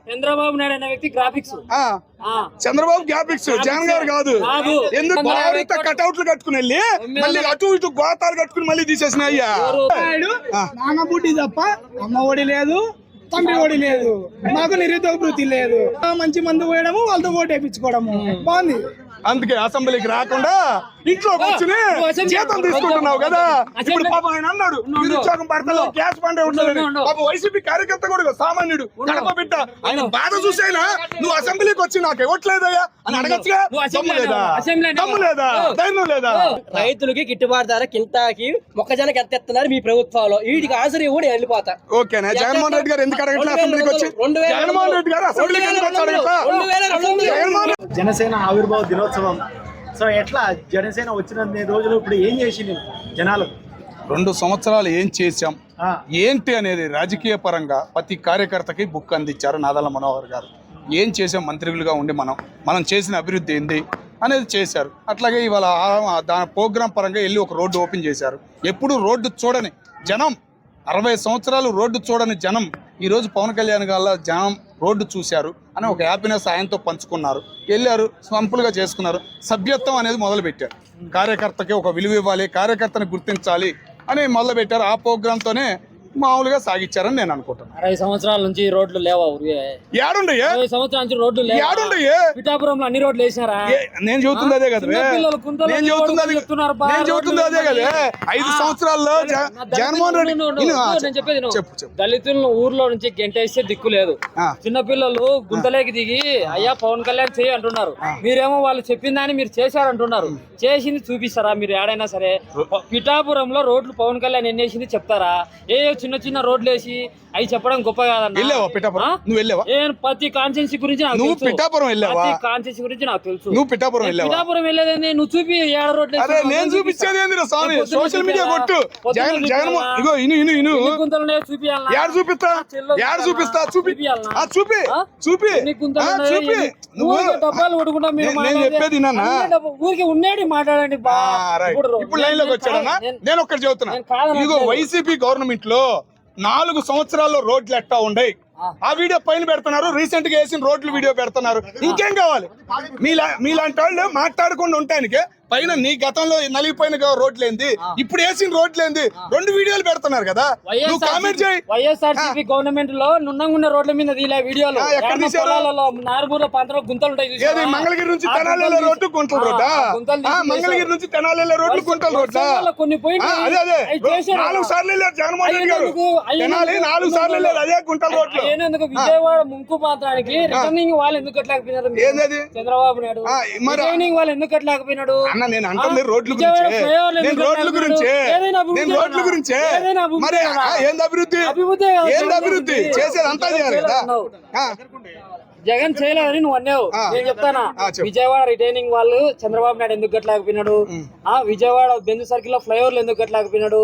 చంద్రబాబు నాయుడు అనే వ్యక్తి graphics. Chandrababu graphics, Jagan గారు కాదు. ఎందుకు భారత కటౌట్లు కట్టుకుని వెళ్ళి మళ్ళీ అటు ఇటు గోతాలు కట్టుకుని మళ్ళీ తీసేసినాయ్యా. నాన్నబుడ్డి తప్ప అమ్మ ఒడి లేదు, తండ్రి ఒడి లేదు, మాకు నిరుద్యోగ వృత్తి లేదు. మంచి మందు పోయడము, వాళ్ళతో ఓటు వేయించుకోవడము బాగుంది. అందుకే అసెంబ్లీకి రాకుండా ఇంట్లో కూర్చుని జీతం తీసుకుంటున్నావు కదా. ఇప్పుడు పాపం ఆయన అన్నాడు నిరుద్యోగం పడతాడు, గ్యాస్ బండే ఉంటుంది. పాప వైసీపీ కార్యకర్త కూడా సామాన్యుడు, కడప బిడ్డ. ఆయన బాధ చూసైనా నువ్వు అసెంబ్లీకి వచ్చి నాకు ఇవ్వట్లేదయ్యా అని అడగచ్చుగా. దమ్ము లేదా, ధైర్యం లేదా? రైతులకి గిట్టుబాటు ధర కింటాకి మొక్కజొన్నకి ఎంత ఎత్తున్నారు మీ ప్రభుత్వంలో, వీటికి ఆసరి కూడా వెళ్ళిపోతా. ఓకేనా జగన్మోహన్ రెడ్డి గారు ఎందుకు అడగట్లేదు అసెంబ్లీకి వచ్చి? జగన్మోహన్ రెడ్డి గారు అసెంబ్లీకి ఎందుకు వచ్చి అడగట్లా? జనసేన ఆవిర్భావ దినోత్సవం. సో ఎట్లా జనసేన వచ్చిన రోజులు ఇప్పుడు ఏం చేసింది జనాలు? 2 సంవత్సరాలు ఏం చేశాం ఏంటి అనేది రాజకీయ పరంగా ప్రతి కార్యకర్తకి బుక్ అందించారు నాదెళ్ల మనోహర్ గారు. ఏం చేసాం మంత్రులుగా ఉండి మనం చేసిన అభివృద్ధి ఏంది అనేది చేశారు. అట్లాగే ఇవాళ దాని ప్రోగ్రాం పరంగా వెళ్ళి ఒక రోడ్డు ఓపెన్ చేశారు. ఎప్పుడు రోడ్డు చూడని జనం, 60 సంవత్సరాలు రోడ్డు చూడని జనం ఈరోజు పవన్ కళ్యాణ్ గారు జనం రోడ్డు చూశారు అని ఒక హ్యాపీనెస్ ఆయనతో పంచుకున్నారు. వెళ్ళారు, సింపుల్గా చేసుకున్నారు. సభ్యత్వం అనేది మొదలుపెట్టారు. కార్యకర్తకి ఒక విలువ ఇవ్వాలి, కార్యకర్తని గుర్తించాలి అని మొదలుపెట్టారు. ఆ ప్రోగ్రాంతోనే మామూలుగా సాగిచ్చారని నేను అనుకుంటాను. 60 సంవత్సరాల నుంచి రోడ్లు లేవా? ఏడుండయే 60 సంవత్సరాల నుంచి రోడ్లు లేవా? ఏడుండయే పిఠాపురంలో అన్ని రోడ్లు వేసినారా? నేను చెబుతుంది అదే కదా. నేను చెబుతుంది అదే కదా. 5 సంవత్సరాల్లో జగన్మోహన్ రెడ్డి చెప్పేది దళితులను ఊర్లో నుంచి గెంటేస్తే దిక్కు లేదు. చిన్నపిల్లలు గుంతలేకి దిగి అయ్యా పవన్ కళ్యాణ్ చేయి అంటున్నారు. మీరేమో వాళ్ళు చెప్పిందని మీరు చేశారంటున్నారు. చేసింది చూపిస్తారా మీరు? ఏడైనా సరే పిఠాపురంలో రోడ్లు పవన్ కళ్యాణ్ ఎన్ని వేసింది చెప్తారా? చిన్న చిన్న రోడ్లు వేసి అవి చెప్పడం గొప్ప కాదన్నా. ప్రతి కాన్స్టిట్యూన్సీ గురించి కాన్స్టిట్యూన్సీ గురించి నాకు తెలుసు. పిఠాపురం వెళ్ళేదని నువ్వు చూపి 7 రోడ్లు సోషల్ మీడియా కొట్టు. డబ్బాలు కొట్టుకుంటా ఊరికి ఉండేది మాట్లాడండి. ఇప్పుడు లైన్ లోకి వచ్చాడన్నా. నేను ఒక్కటి చెబుతున్నా, ఇదిగో వైసీపీ గవర్నమెంట్ లో 4 సంవత్సరాల్లో రోడ్లు ఎట్టా ఉండయి. ఆ వీడియో పైన పెడుతున్నారు. రీసెంట్ గా వేసిన రోడ్లు వీడియో పెడుతున్నారు. ఇంకేం కావాలి? మీలాంటి వాళ్ళు మాట్లాడకుండా ఉంటానికి పైన నీ గతంలో నలిగిపోయిన రోడ్లు ఏంది, ఇప్పుడు వేసిన రోడ్లు ఏంది, 2 వీడియోలు పెడుతున్నారు కదా. నువ్వు కామెంట్ చేయి. వైఎస్ఆర్సీపీ గవర్నమెంట్ లో నున్నంగున్న రోడ్ల మీద వీడియోలు నార్మూల పంతలో గుంతలు ఉంటాయి. మంగళగిరి నుంచి తెనాలి రోడ్డు గుంటల రోడ్డా? మంగళగిరి నుంచి తెనాలి రోడ్లు గుంటల రోడ్డా? కొన్ని అదే 4 సార్లు వెళ్ళారు జగన్మోహన్ రెడ్డి గారు. తెనాలి 4 సార్లు వెళ్ళారు, అదే గుంటల రోడ్లు. విజయవాడ ముంకు పాత్రానికి రిటర్నింగ్ వాళ్ళు ఎందుకు కట్టలేకపోయినారు? చంద్రబాబు నాయుడు రిటర్నింగ్ వాళ్ళు ఎందుకు కట్టలేకపోయినాడు? నేను అంటుంది రోడ్ల గురించి. మరి ఏంది అభివృద్ధి చేసేది అంతా చేయాలి కదా. జగన్ చేయలేదని నువ్వు అన్నావు. నేను చెప్తానా, విజయవాడ రిటైనింగ్ వాళ్ళు చంద్రబాబు నాయుడు ఎందుకు కట్టలేకపోయినాడు? విజయవాడ బెంజు సర్కిల్ లో ఫ్లైఓవర్లు ఎందుకు కట్టలేకపోయినాడు?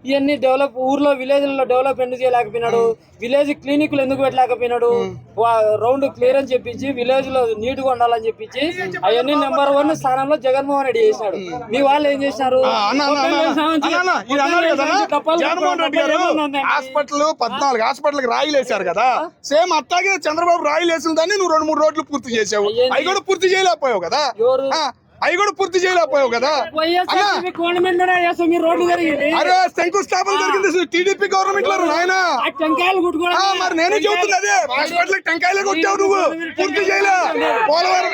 ఇవన్నీ డెవలప్ ఊర్లో విలేజ్లలో డెవలప్ ఎందుకు చేయలేకపోయినాడు? విలేజ్ క్లినిక్లు ఎందుకు పెట్టలేకపోయినాడు? రౌండ్ క్లియర్ అని చెప్పించి విలేజ్ లో నీట్ గా ఉండాలని చెప్పించి అవన్నీ నెంబర్ 1 స్థానంలో జగన్మోహన్ రెడ్డి చేశాడు. మీ వాళ్ళు ఏం చేసినారు? జగన్మోహన్ రెడ్డి గారు హాస్పిటల్ 14 హాస్పిటల్ రాయిలు వేశారు కదా. సేమ్ అట్లాగే చంద్రబాబు రాయిలు వేసిన దాన్ని నువ్వు 2-3 రోడ్లు పూర్తి చేసావు. అవి కూడా పూర్తి చేయలేకపోయావు కదా. అరే శంకుస్థాపన జరిగింది టీడీపీ గవర్నమెంట్ లో నాయన. మరి నేనే చెబుతుంది అదే. హాస్పిటల్ టెంకాయలే కొట్టావు నువ్వు, పూర్తి చేయలే. పోలవరం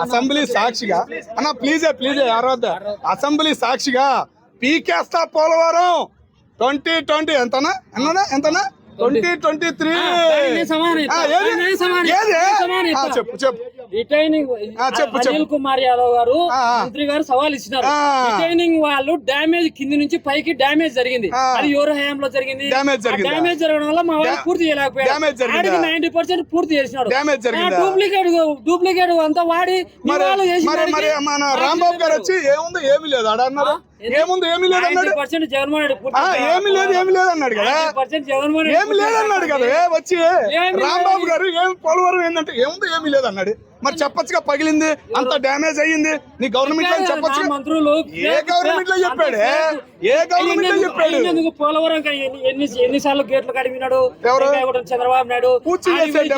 అసెంబ్లీ సాక్షిగా అన్నా ప్లీజ్ ఎవరొద్దా అసెంబ్లీ సాక్షిగా పీకేస్తా పోలవరం 2020 ఎంతనా 2023 అనిల్ కుమార్ యాదవ్ గారు మంత్రి గారు సవాల్ ఇచ్చినారు. రిటైనింగ్ వాళ్ళు డ్యామేజ్ కింది నుంచి పైకి డ్యామేజ్ జరిగింది. అది ఎవరు హయాంలో జరిగింది? డ్యామేజ్ జరగడం వల్ల మా వాళ్ళు పూర్తి చేయలేకపోయారు. 90% పూర్తి చేసినాడు. డూప్లికేట్ అంతా వాడి రాంబాబు గారు వచ్చి ఏముంది ఏమి లేదు అన్నారు. ఏముంది ఏమీ లేదన్నాడు 90% జగన్మోహన్ రెడ్డి పూర్తి ఏమీ లేదు అన్నాడు కదా 90% జగన్మోహన్ రెడ్డి ఏమి లేదన్నాడు కదా వచ్చి రాంబాబు గారు ఏం పోలవరం ఏంటంటే ఏముంది ఏమీ లేదన్నాడు మరి చెప్పొచ్చుగా పగిలింది అంత డ్యామేజ్ అయ్యింది నీ గవర్నమెంట్ లో చెప్పొచ్చు మంత్రులు ఏ గవర్నమెంట్ లో చెప్పాడు ఏ గవర్నమెంట్ లో చెప్పాడు ఎందుకు పోలవరం ఎన్నిసార్లు గేట్లు కడిగినాడు ఎవరు? చంద్రబాబు నాయుడు పూర్తి చేశాడు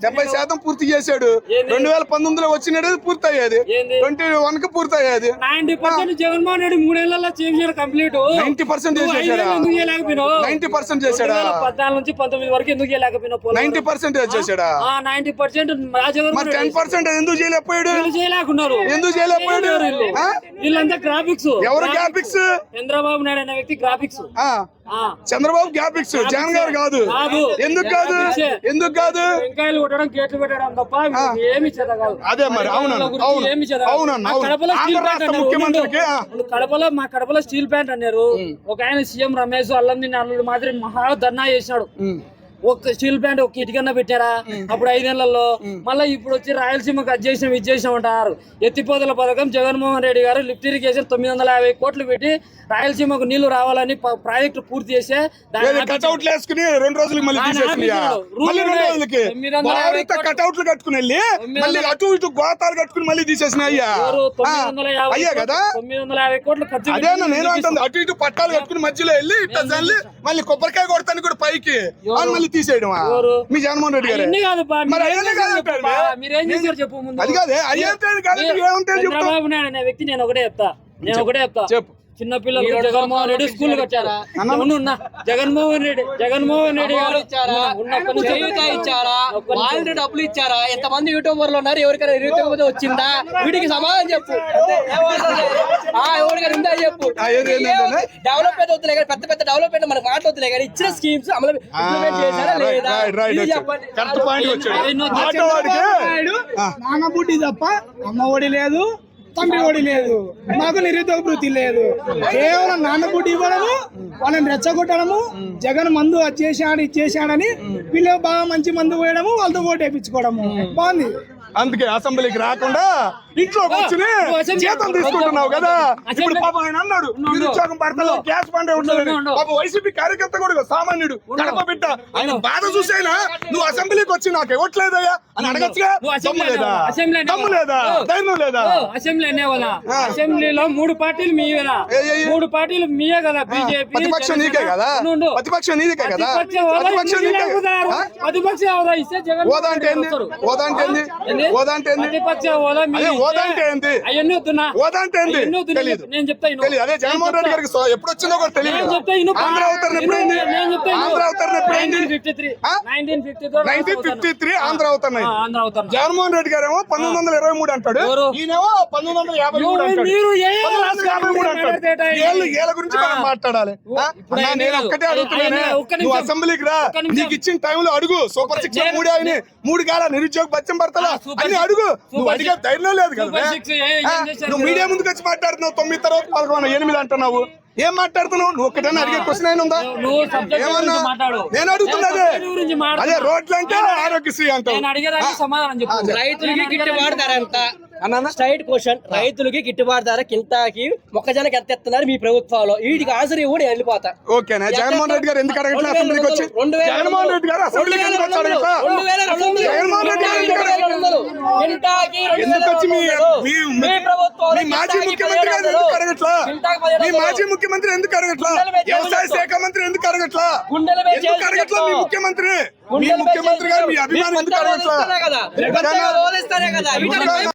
70% పూర్తి చేశాడు 2019లో వచ్చినది పూర్తి అయ్యేది 21 కి పూర్తి అయ్యేది 90% జగన్మోహన్ రెడ్డి 3 ఏళ్లలో చేశాడు కంప్లీట్ 90% చేశాడా 90% చేశాడా 14 నుంచి 19 వరకు ఎందుకు చేయలేకపోయినావు 90% చేశాడా 90% మరి 10% ఎందుకు చేయలేకపోయాడు చేయలేకున్నారు ఎందుకు చేయలేకపోయాడు వీళ్ళంతా గ్రాఫిక్స్ ఎవరు గ్రాఫిక్స్ చంద్రబాబు నాయుడు అనే వ్యక్తి గ్రాఫిక్స్ చంద్రబాబు గ్రాఫిక్స్ జగన్ గారు కాదు ఎందుకు కాదు ఎందుకు కాదు వెంకాయలు కొట్టడం గేట్లు పెట్టడం తప్ప ఏమి చేత కాదు అదే మరి అవునన్నా ఆంధ్ర రాష్ట్ర ముఖ్యమంత్రికి కడపలో మా కడపలో స్టీల్ ప్లాంట్ అన్నారు ఒక ఆయన సీఎం రమేష్ అల్లం తిన్న అల్లుడు మాదిరి మహా ధర్నా చేసినాడు ఒక స్టీల్ ప్లాంట్ ఒక ఇటుకన్నా పెట్టారా అప్పుడు 5 నెలల్లో మళ్ళీ ఇప్పుడు వచ్చి రాయలసీమకు అది చేసినాం ఇది చేసినాం అంటారు ఎత్తిపోతల పథకం జగన్మోహన్ రెడ్డి గారు లిఫ్ట్ ఇరిగేషన్ 950 కోట్లు పెట్టి రాయలసీమకు నీళ్లు రావాలని ప్రాజెక్టు పూర్తి చేసే కట్అవుట్లు వేసుకుని 2 రోజులకి మళ్ళీ తీసేసుకుని మళ్ళీ 2 రోజులకి కట్అవుట్లు కట్టుకుని వెళ్ళి మళ్ళీ అటు ఇటు గోతాలు కట్టుకుని మళ్ళీ తీసేసిన అయ్యా కదా 950 కోట్లు ఖర్చు అదేనా నేను అంటుంది అటు ఇటు పట్టాలు కట్టుకుని మధ్యలో వెళ్ళి ఇట్లా చల్లి మళ్ళీ కొబ్బరికాయ కొడతాను కూడా పైకి మళ్ళీ తీసేయడం మీ జగన్మోహన్ రెడ్డి గారు మరి అయ్యే కాదు మీరేం చేశారు చెప్పు ముందు అది కాదే అయ్యే చంద్రబాబు నాయుడు అనే వ్యక్తి నేను ఒకటే చెప్తా చెప్పు చిన్న పిల్లలు జగన్మోహన్ రెడ్డి స్కూల్ కట్టారు జగన్మోహన్ రెడ్డి గారు ఇచ్చారా వాళ్ళని డబ్బులు ఇచ్చారా ఎంతమంది యూట్యూబర్లు ఉన్నారు ఎవరికైనా నిరుద్యోగం వచ్చిందా వీటికి సమాధానం చెప్పు ఎవరికైనా ఉందా చెప్పు డెవలప్మెంట్ అవుతున్నాయి కానీ పెద్ద పెద్ద డెవలప్మెంట్ మనకు మాట్లాడుతున్నాయి కానీ ఇచ్చిన స్కీమ్స్ అమలు చేశారా లేదా చెప్పండి నాన్నబుడ్డి తప్ప అమ్మ ఒడి లేదు తండ్రి ఒడి లేదు మాకు నిరుద్యోగ వృత్తి లేదు కేవలం నాన్నబుడ్డి ఇవ్వడము వాళ్ళని రెచ్చగొట్టడము జగన్ మందు అది చేశాడు ఇది చేశాడని వీళ్ళు బాగా మంచి మందు పోయడము వాళ్ళతో ఓటు వేయించుకోవడము బాగుంది అందుకే అసెంబ్లీకి రాకుండా ఇంట్లో కూర్చుని జీతం తీసుకుంటున్నావు కదా ఇప్పుడు పాపం ఆయన అన్నాడు నిరుద్యోగం పడతలో క్యాష్ పండే ఉంటుంది పాప వైసీపీ కార్యకర్త కూడా సామాన్యుడు కడప బిడ్డ ఆయన బాధ చూసైనా నువ్వు అసెంబ్లీకి వచ్చి నాకు ఇవ్వట్లేదయ్యా అని అడగచ్చుగా దమ్ము లేదా ధైర్యం లేదా అసెంబ్లీ అనేవాళ్ళ అసెంబ్లీలో 3 పార్టీలు మీవే కదా 3 పార్టీలు మీయే కదా బీజేపీ ప్రతిపక్షం నీకే కదా ప్రతిపక్షం నీకే కదా ప్రతిపక్ష హోదా ఇస్తే జగన్ హోదా అంటే ఏంది హోదా అంటే ఏంది హోదా అంటే ఏంది ప్రతిపక్ష హోదా హోదా అంటే ఏంది అవన్నీ వద్దున్నా హోదా అంటే ఏంది తెలియదు నేను చెప్తాను అదే జగన్మోహన్ రెడ్డి గారికి ఎప్పుడు వచ్చిందో కూడా తెలియదు ఆంధ్ర అవతరణ ఎప్పుడైంది ఆంధ్ర అవతరణ ఎప్పుడైంది 1953 ఆంధ్ర అవతరణ జగన్మోహన్ రెడ్డి గారేమో 1923 అంటాడు ఈయనేమో 1953 అంటాడు 1953 అంటాడు ఏళ్ళ గురించి మనం మాట్లాడాలి నేను ఒక్కటే అడుగుతున్నానే నువ్వు అసెంబ్లీకి రా నీకు ఇచ్చిన టైంలో అడుగు సూపర్ 6 3 అయినాయి 3 కాల నిరుద్యోగ బచ్చం పడతలా అని అడుగు నువ్వు అడిగే ధైర్యం లేదు కదా నువ్వు మీడియా ముందుకు వచ్చి మాట్లాడుతున్నావు 9 తర్వాత 11 8 అంటున్నావు ఏం మాట్లాడుతున్నావు నువ్వు ఒక్కటన్నా అడిగే క్వశ్చన్ అయినా ఉందా ఏమన్నా నేను అడుగుతున్నదే అదే రోడ్లు అంటే ఆరోగ్యశ్రీ అంటావు రైతులకి గిట్టుబాటు ధర ఎంత స్ట్రైట్ క్వశ్చన్ రైతులకి గిట్టుబాటు ధర కింటాకి మొక్కజొన్నకి ఎంత ఇస్తున్నారు మీ ప్రభుత్వంలో వీటికి ఆన్సర్ ఇవ్వని వెళ్ళిపోతా ఓకేనా జగన్మోహన్ రెడ్డి గారు ఎందుకు అడగట్లే అసెంబ్లీకి వచ్చి జగన్మోహన్ రెడ్డి గారు అసెంబ్లీకి ఎందుకు వచ్చి అడగట్లా జగన్మోహన్ రెడ్డి గారు ఎందుకు వచ్చి మీ మాజీ ముఖ్యమంత్రి గారు ఎందుకు అడగట్లా మీ మాజీ ముఖ్యమంత్రి ఎందుకు అడగట్లా వ్యవసాయ శాఖ మంత్రి ఎందుకు అడగట్లా ఎందుకు అడగట్లా మీ ముఖ్యమంత్రి గారు మీ అభిమానం ఎందుకు అడగట్లా